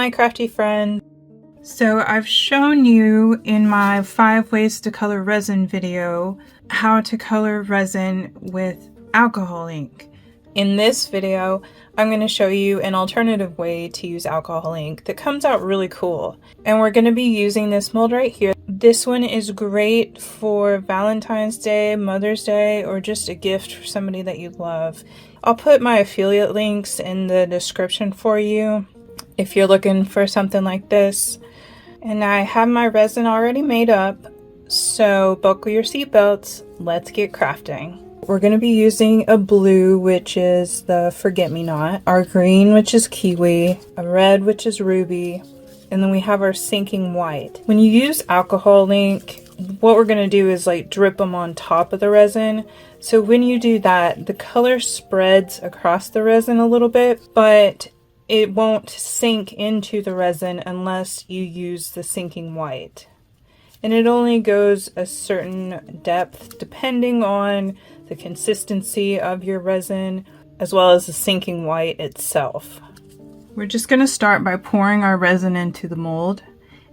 my crafty friend. So I've shown you in my 5 ways to color resin video how to color resin with alcohol ink. In this video, I'm going to show you an alternative way to use alcohol ink that comes out really cool. And we're going to be using this mold right here. This one is great for Valentine's Day, Mother's Day, or just a gift for somebody that you love. I'll put my affiliate links in the description for you if you're looking for something like this. And I have my resin already made up, so buckle your seatbelts, let's get crafting. We're going to be using a blue, which is the forget-me-not, our green, which is kiwi, a red, which is ruby, and then we have our sinking white. When you use alcohol ink, what we're going to do is like drip them on top of the resin. So when you do that, the color spreads across the resin a little bit, but it won't sink into the resin unless you use the sinking white. And it only goes a certain depth depending on the consistency of your resin as well as the sinking white itself. We're just going to start by pouring our resin into the mold,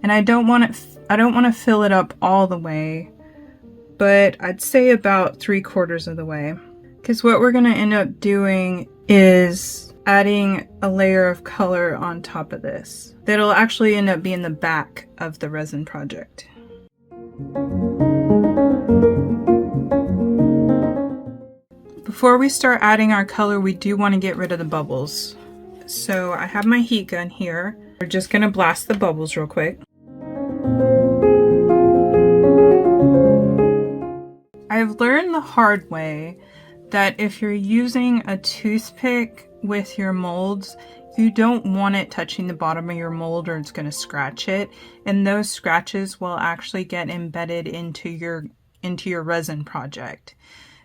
and I don't want to fill it up all the way, but I'd say about 3/4 of the way, because what we're going to end up doing is adding a layer of color on top of this that'll actually end up being the back of the resin project. Before we start adding our color, we do want to get rid of the bubbles. So I have my heat gun here. We're just going to blast the bubbles real quick. I've learned the hard way that if you're using a toothpick with your molds, you don't want it touching the bottom of your mold or it's going to scratch it, and those scratches will actually get embedded into your resin project.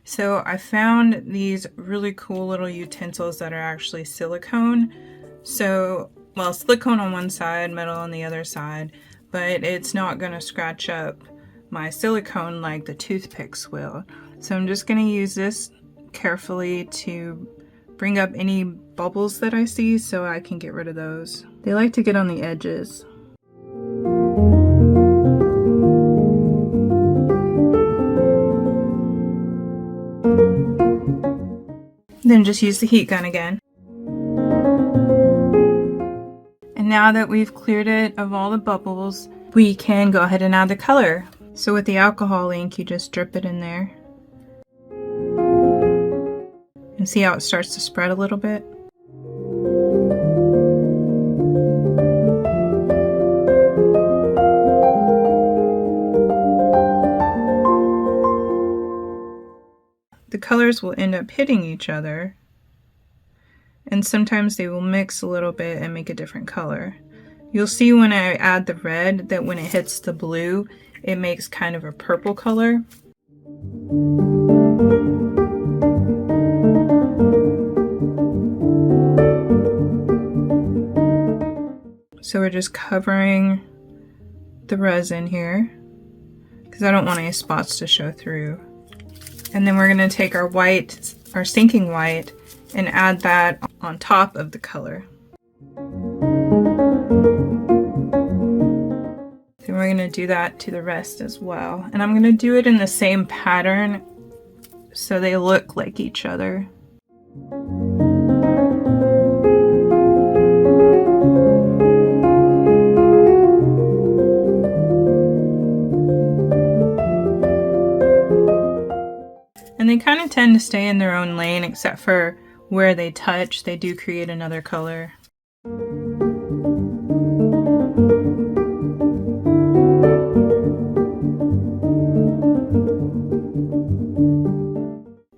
So I found these really cool little utensils that are actually silicone. So, well, silicone on one side, metal on the other side, but it's not going to scratch up my silicone like the toothpicks will. So I'm just going to use this carefully to bring up any bubbles that I see so I can get rid of those. They like to get on the edges. Then just use the heat gun again. And now that we've cleared it of all the bubbles, we can go ahead and add the color. So with the alcohol ink, you just drip it in there. And see how it starts to spread a little bit? The colors will end up hitting each other, and sometimes they will mix a little bit and make a different color. You'll see when I add the red that when it hits the blue, it makes kind of a purple color. So we're just covering the resin here because I don't want any spots to show through. And then we're going to take our white, our sinking white, and add that on top of the color. Then we're going to do that to the rest as well. And I'm going to do it in the same pattern so they look like each other. And they kind of tend to stay in their own lane, except for where they touch, they do create another color.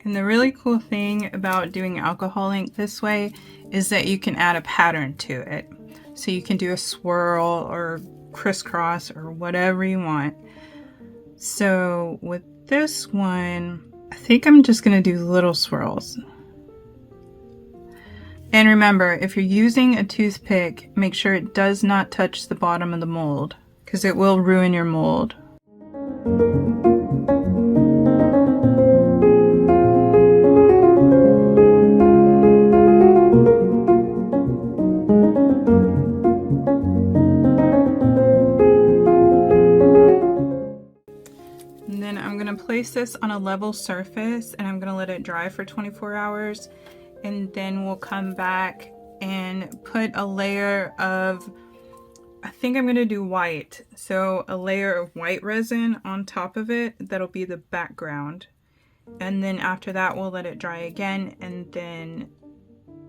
And the really cool thing about doing alcohol ink this way is that you can add a pattern to it. So you can do a swirl or crisscross or whatever you want. So with this one, I think I'm just going to do little swirls. And remember, if you're using a toothpick, make sure it does not touch the bottom of the mold, because it will ruin your mold. place this on a level surface and I'm gonna let it dry for 24 hours. And then we'll come back and put a layer of, I think I'm gonna do white. So a layer of white resin on top of it, that'll be the background. And then after that, we'll let it dry again and then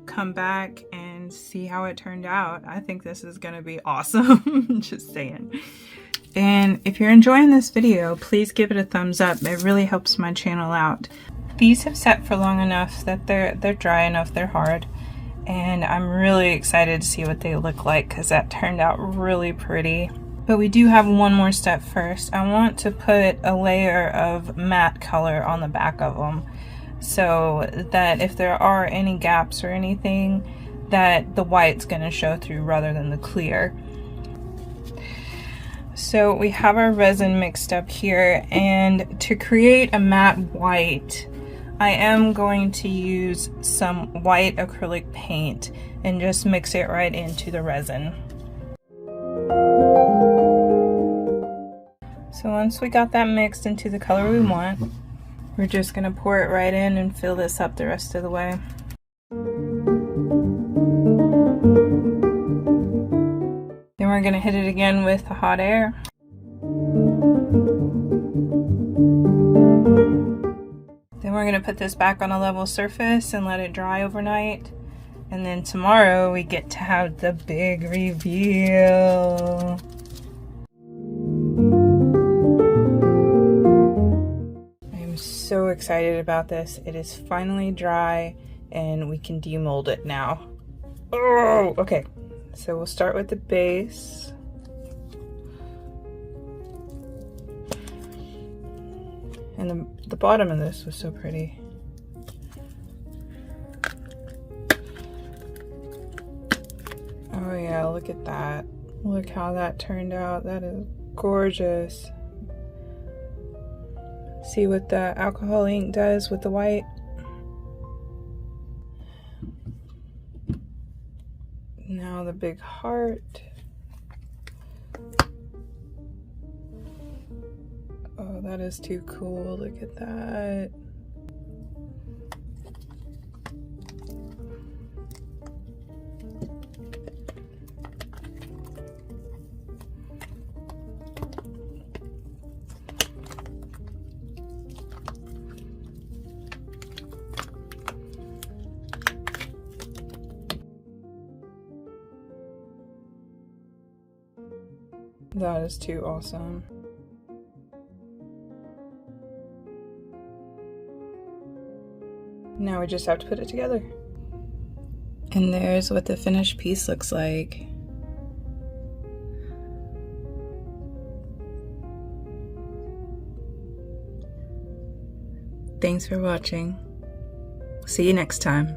come back and see how it turned out. I think this is gonna be awesome. Just saying. And if you're enjoying this video, please give it a thumbs up. It really helps my channel out. These have set for long enough that they're dry enough, they're hard. And I'm really excited to see what they look like because that turned out really pretty. But we do have one more step first. I want to put a layer of matte color on the back of them so that if there are any gaps or anything, that the white's going to show through rather than the clear. So we have our resin mixed up here, and to create a matte white, I am going to use some white acrylic paint and just mix it right into the resin. So once we got that mixed into the color we want, we're just gonna pour it right in and fill this up the rest of the way. Then we're gonna hit it again with the hot air. Then we're gonna put this back on a level surface and let it dry overnight. And then tomorrow we get to have the big reveal. I'm so excited about this. It is finally dry and we can demold it now. Oh, okay. So we'll start with the base. And the bottom of this was so pretty. Oh yeah, look at that. Look how that turned out. That is gorgeous. See what the alcohol ink does with the white? Now the big heart. Oh, that is too cool. Look at that. That is too awesome. Now we just have to put it together. And there's what the finished piece looks like. Thanks for watching. See you next time.